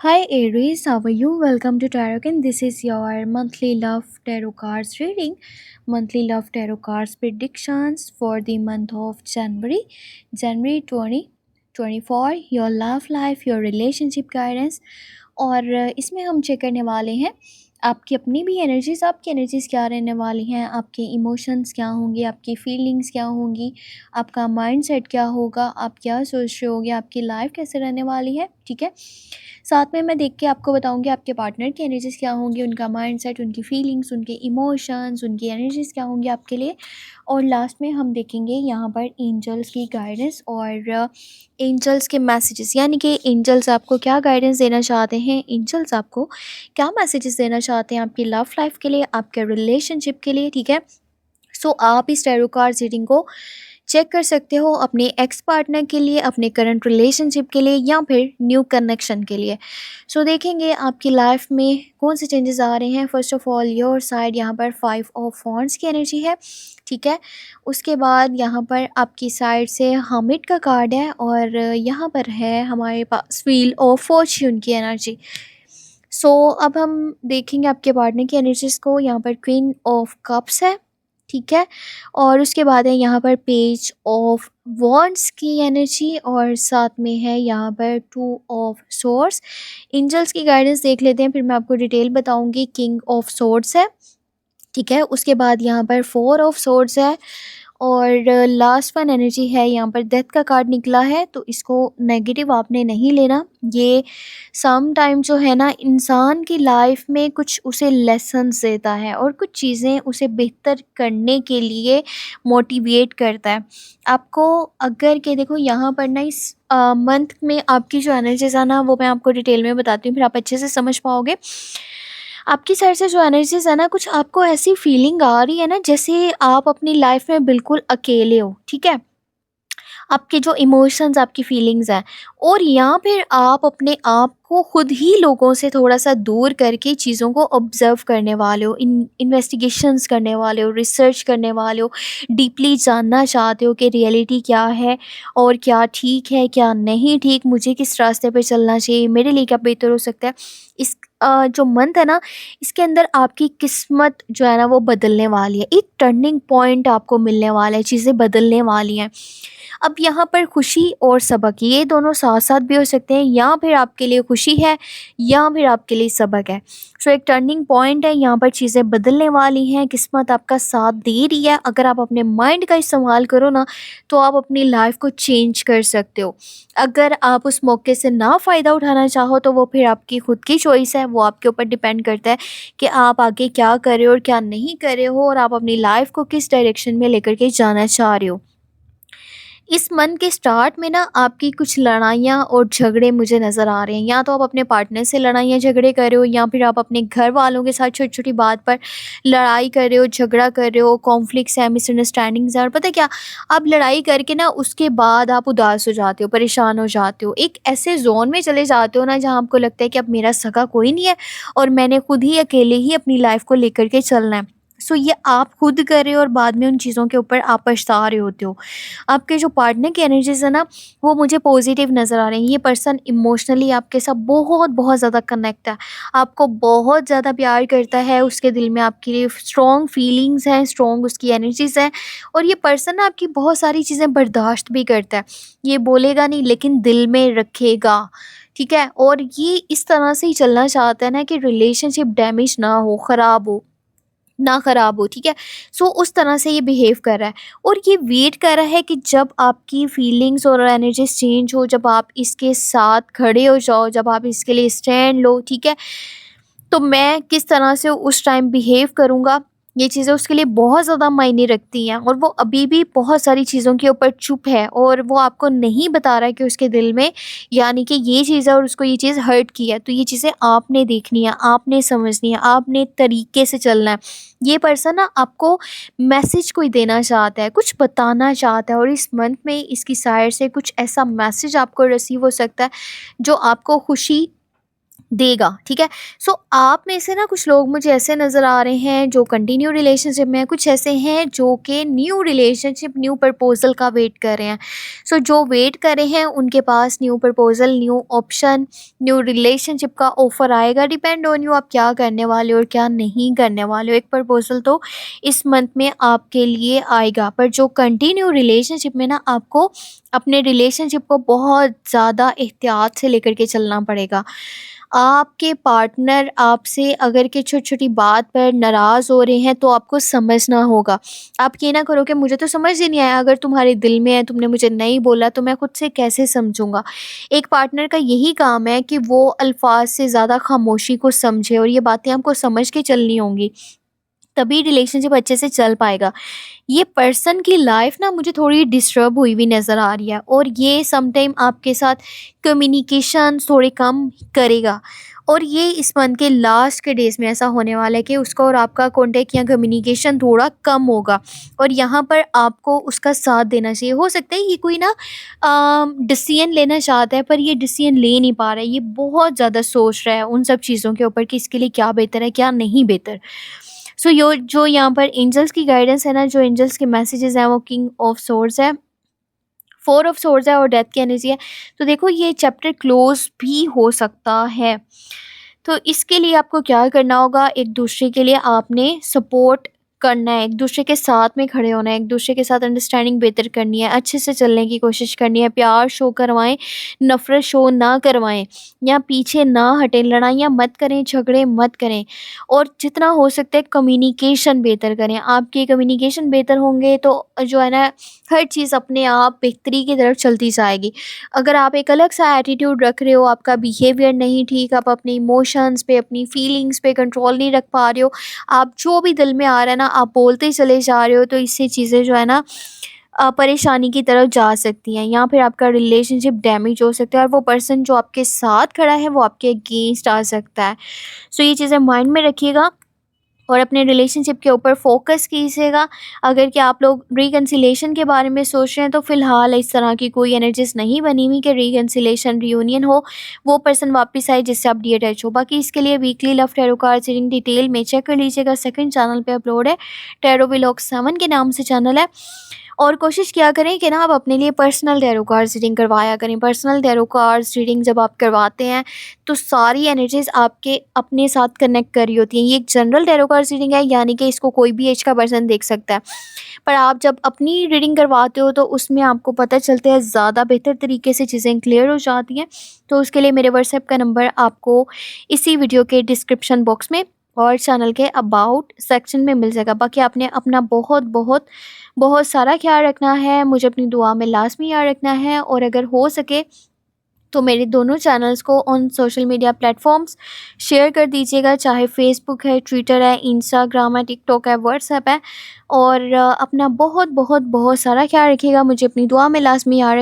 Hi Aries, how are you? Welcome to Tarot and this is your monthly love tarot cards reading. Monthly love tarot cards predictions for the month of January 2024, your love life, your relationship guidance. और इसमें हम check करने वाले हैं आपकी अपनी भी energies, आपकी एनर्जीज़ क्या रहने वाली हैं, आपके इमोशंस क्या होंगे, आपकी फीलिंग्स क्या होंगी, आपका माइंडसेट क्या होगा, आप क्या सोच रहे होगे, आपकी लाइफ कैसे रहने वाली है। ठीक है, साथ में मैं देख के आपको बताऊंगी आपके पार्टनर की एनर्जीज़ क्या होंगी, उनका माइंडसेट, उनकी फीलिंग्स, उनके इमोशंस, उनकी एनर्जीज़ क्या होंगी आपके लिए। और लास्ट में हम देखेंगे यहाँ पर एंजल्स की गाइडेंस और एंजल्स के मैसेजेस, यानी कि एंजल्स आपको क्या गाइडेंस देना चाहते हैं, एंजल्स आपको क्या मैसेजेस देना चाहते हैं आपकी लव लाइफ के लिए, आपके रिलेशनशिप के लिए। ठीक है, सो आप इस टैरो कार्ड रीडिंग को चेक कर सकते हो अपने एक्स पार्टनर के लिए, अपने करंट रिलेशनशिप के लिए या फिर न्यू कनेक्शन के लिए। सो देखेंगे आपकी लाइफ में कौन से चेंजेस आ रहे हैं। First of all your side यहाँ पर 5 ऑफ वॉन्ड्स की एनर्जी है। ठीक है, उसके बाद यहाँ पर आपकी साइड से हर्मिट का कार्ड है और यहाँ पर है हमारे पास व्हील ऑफ फॉर्च्यून की एनर्जी। अब हम देखेंगे आपके पार्टनर की एनर्जीज को। यहाँ पर क्वीन ऑफ कप्स है। ठीक है, और उसके बाद है यहाँ पर पेज ऑफ वॉन्ड्स की एनर्जी और साथ में है यहाँ पर 2 ऑफ सोर्ड्स। एंजल्स की गाइडेंस देख लेते हैं, फिर मैं आपको डिटेल बताऊंगी। किंग ऑफ सोर्ड्स है। ठीक है, उसके बाद यहाँ पर 4 ऑफ सोर्ड्स है और लास्ट वन एनर्जी है यहाँ पर डेथ का कार्ड निकला है। तो इसको नेगेटिव आपने नहीं लेना। ये सम टाइम जो है ना, इंसान की लाइफ में कुछ उसे लेसन्स देता है और कुछ चीज़ें उसे बेहतर करने के लिए मोटिवेट करता है आपको। अगर के देखो यहाँ पर ना इस मंथ में आपकी जो एनर्जीज है ना, वो मैं आपको डिटेल में बताती हूँ, फिर आप अच्छे से समझ पाओगे। आपकी साइड से जो एनर्जीज है ना, कुछ आपको ऐसी फीलिंग आ रही है ना जैसे आप अपनी लाइफ में बिल्कुल अकेले हो। ठीक है, आपके जो इमोशंस, आपकी फीलिंग्स हैं, और या फिर आप अपने आप को खुद ही लोगों से थोड़ा सा दूर करके चीज़ों को ऑब्जर्व करने वाले हो, इन्वेस्टिगेशंस करने वाले हो, रिसर्च करने वाले हो, डीपली जानना चाहते हो कि रियलिटी क्या है और क्या ठीक है क्या नहीं ठीक, मुझे किस रास्ते पे चलना चाहिए, मेरे लिए क्या बेहतर हो सकता है। इस जो मंथ है ना, इसके अंदर आपकी किस्मत जो है ना वो बदलने वाली है। एक टर्निंग पॉइंट आपको मिलने वाला है, चीज़ें बदलने वाली हैं। अब यहाँ पर खुशी और सबक ये दोनों साथ साथ भी हो सकते हैं, या फिर आपके लिए खुशी है या फिर आपके लिए सबक है। एक टर्निंग पॉइंट है, यहाँ पर चीज़ें बदलने वाली हैं, किस्मत आपका साथ दे रही है। अगर आप अपने माइंड का इस्तेमाल करो ना, तो आप अपनी लाइफ को चेंज कर सकते हो। अगर आप उस मौके से ना फ़ायदा उठाना चाहो तो वो फिर आपकी खुद की चॉइस है, वो आपके ऊपर डिपेंड करता है कि आप आगे क्या कर रहे हो और क्या नहीं कर रहे हो, और आप अपनी लाइफ को किस डायरेक्शन में लेकर के जाना चाह रहे हो। इस मंथ के स्टार्ट में ना आपकी कुछ लड़ाइयाँ और झगड़े मुझे नज़र आ रहे हैं। या तो आप अपने पार्टनर से लड़ाइयाँ झगड़े कर रहे हो, या फिर आप अपने घर वालों के साथ छोटी-छोटी बात पर लड़ाई कर रहे हो, झगड़ा कर रहे हो, कॉन्फ्लिक्ट्स हैं, मिसअंडरस्टैंडिंग्स हैं। और पता है क्या? आप लड़ाई करके ना उसके बाद आप उदास हो जाते हो, परेशान हो जाते हो। एक ऐसे ज़ोन में चले जाते हो ना जहाँ आपको लगता है कि अब मेरा सगा कोई नहीं है और मैंने खुद ही अकेले ही अपनी लाइफ़ को लेकर के चलना है। ये आप खुद कर रहे हो और बाद में उन चीज़ों के ऊपर आप पछता रहे होते हो। आपके जो पार्टनर की एनर्जीज़ है ना, वो मुझे पॉजिटिव नज़र आ रही हैं। ये पर्सन इमोशनली आपके साथ बहुत बहुत ज़्यादा कनेक्ट है, आपको बहुत ज़्यादा प्यार करता है, उसके दिल में आपके लिए स्ट्रॉन्ग फीलिंग्स हैं, स्ट्रॉन्ग उसकी एनर्जीज़ हैं। और ये पर्सन ना आपकी बहुत सारी चीज़ें बर्दाश्त भी करता है। ये बोलेगा नहीं लेकिन दिल में रखेगा। ठीक है, और ये इस तरह से ही चलना चाहता है ना कि रिलेशनशिप डैमेज ना हो, ख़राब हो। ठीक है, उस तरह से ये बिहेव कर रहा है और ये वेट कर रहा है कि जब आपकी फीलिंग्स और एनर्जीज चेंज हो, जब आप इसके साथ खड़े हो जाओ, जब आप इसके लिए स्टैंड लो। ठीक है, तो मैं किस तरह से उस टाइम बिहेव करूँगा, ये चीज़ें उसके लिए बहुत ज़्यादा मायने रखती हैं। और वो अभी भी बहुत सारी चीज़ों के ऊपर चुप है और वो आपको नहीं बता रहा है कि उसके दिल में यानी कि ये चीज़ है और उसको ये चीज़ हर्ट की है। तो ये चीज़ें आपने देखनी है, आपने समझनी है, आपने तरीके से चलना है। ये पर्सन ना आपको मैसेज कोई देना चाहता है, कुछ बताना चाहता है, और इस मंथ में इसकी साइड से कुछ ऐसा मैसेज आपको रिसीव हो सकता है जो आपको खुशी देगा, ठीक है। सो आप में से ना कुछ लोग मुझे ऐसे नज़र आ रहे हैं जो कंटिन्यू रिलेशनशिप में हैं, कुछ ऐसे हैं जो कि न्यू रिलेशनशिप, न्यू प्रपोजल का वेट कर रहे हैं। सो जो वेट कर रहे हैं उनके पास new proposal, new option, new relationship का ऑफर आएगा। डिपेंड ऑन यू, आप क्या करने वाले हो और क्या नहीं करने वाले हो। एक प्रपोजल तो इस मंथ में आपके लिए आएगा, पर जो कंटिन्यू रिलेशनशिप में ना, आपको अपने रिलेशनशिप को बहुत ज़्यादा एहतियात से लेकर के चलना पड़ेगा। आपके पार्टनर आपसे अगर कि छोटी-छोटी बात पर नाराज़ हो रहे हैं तो आपको समझना होगा। आप ये ना करो कि मुझे तो समझ ही नहीं आया, अगर तुम्हारे दिल में है, तुमने मुझे नहीं बोला तो मैं खुद से कैसे समझूँगा? एक पार्टनर का यही काम है कि वो अल्फ़ाज़ से ज़्यादा ख़ामोशी को समझे, और ये बातें आपको समझ के चलनी होंगी, तभी रिलेशनशिप अच्छे से चल पाएगा। ये पर्सन की लाइफ ना मुझे थोड़ी डिस्टर्ब हुई हुई नज़र आ रही है, और ये समटाइम आपके साथ कम्युनिकेशन थोड़े कम करेगा, और ये इस मंथ के लास्ट के डेज़ में ऐसा होने वाला है कि उसका और आपका कॉन्टेक्ट या कम्युनिकेशन थोड़ा कम होगा, और यहाँ पर आपको उसका साथ देना चाहिए। हो सकता है ये कोई ना डिसीजन लेना चाहता है, पर ये डिसीजन ले नहीं पा रहा है, ये बहुत ज़्यादा सोच रहा है उन सब चीज़ों के ऊपर कि इसके लिए क्या बेहतर है, क्या नहीं बेहतर। सो यो जो यहाँ पर एंजल्स की गाइडेंस है ना, जो एंजल्स के मैसेजेस हैं, वो किंग ऑफ सोर्ड्स है, फोर ऑफ सोर्ड्स है, और डेथ की एनर्जी है। तो देखो ये चैप्टर क्लोज भी हो सकता है। तो इसके लिए आपको क्या करना होगा, एक दूसरे के लिए आपने सपोर्ट करना है, एक दूसरे के साथ में खड़े होना है, एक दूसरे के साथ अंडरस्टैंडिंग बेहतर करनी है, अच्छे से चलने की कोशिश करनी है, प्यार शो करवाएं, नफरत शो ना करवाएं, या पीछे ना हटें, लड़ाइयाँ मत करें, झगड़े मत करें, और जितना हो सकता है कम्युनिकेशन बेहतर करें। आपके कम्युनिकेशन बेहतर होंगे तो जो है ना, हर चीज़ अपने आप बेहतरी की तरफ चलती जाएगी। अगर आप एक अलग सा एटीट्यूड रख रहे हो, आपका बिहेवियर नहीं ठीक, आप अपने इमोशंस पे, अपनी फीलिंग्स पे कंट्रोल नहीं रख पा रहे हो, आप जो भी दिल में आ रहा है ना आप बोलते चले जा रहे हो, तो इससे चीज़ें जो है ना परेशानी की तरफ जा सकती हैं, या फिर आपका रिलेशनशिप डैमेज हो सकता है, और वो पर्सन जो आपके साथ खड़ा है वो आपके अगेंस्ट आ सकता है। सो ये चीज़ें माइंड में रखिएगा, और अपने रिलेशनशिप के ऊपर फोकस कीजिएगा। अगर कि आप लोग रिकन्सिलेशन के बारे में सोच रहे हैं, तो फ़िलहाल इस तरह की कोई एनर्जीज़ नहीं बनी हुई कि रिकन्सिलेशन, रियूनियन हो, वो पर्सन वापस आए जिससे आप डी-अटैच हो। बाकी इसके लिए weekly love tarot card reading detail में चेक कर लीजिएगा, सेकंड चैनल पे अपलोड है, टैरो व्लॉग 7 के नाम से चैनल है। और कोशिश किया करें कि ना आप अपने लिए पर्सनल टैरो कार्ड्स रीडिंग करवाया करें। पर्सनल टैरो कार्ड्स रीडिंग जब आप करवाते हैं तो सारी एनर्जीज़ आपके अपने साथ कनेक्ट कर रही होती हैं। ये एक जनरल टैरो कार्ड्स रीडिंग है, यानी कि इसको कोई भी एज का पर्सन देख सकता है। पर आप जब अपनी रीडिंग करवाते हो तो उसमें आपको पता चलता है, ज़्यादा बेहतर तरीके से चीज़ें क्लियर हो जाती हैं। तो उसके लिए मेरे व्हाट्सएप का नंबर आपको इसी वीडियो के डिस्क्रिप्शन बॉक्स में और चैनल के अबाउट सेक्शन में मिल जाएगा। बाकी आपने अपना बहुत बहुत बहुत सारा ख्याल रखना है, मुझे अपनी दुआ में लाज़मी याद रखना है, और अगर हो सके तो मेरे दोनों चैनल्स को on social media platforms share कर दीजिएगा, चाहे फेसबुक है, ट्विटर है, इंस्टाग्राम है, टिकटॉक है, व्हाट्सएप है। और अपना बहुत बहुत बहुत सारा ख्याल रखिएगा, मुझे अपनी दुआ में लाज़मी याद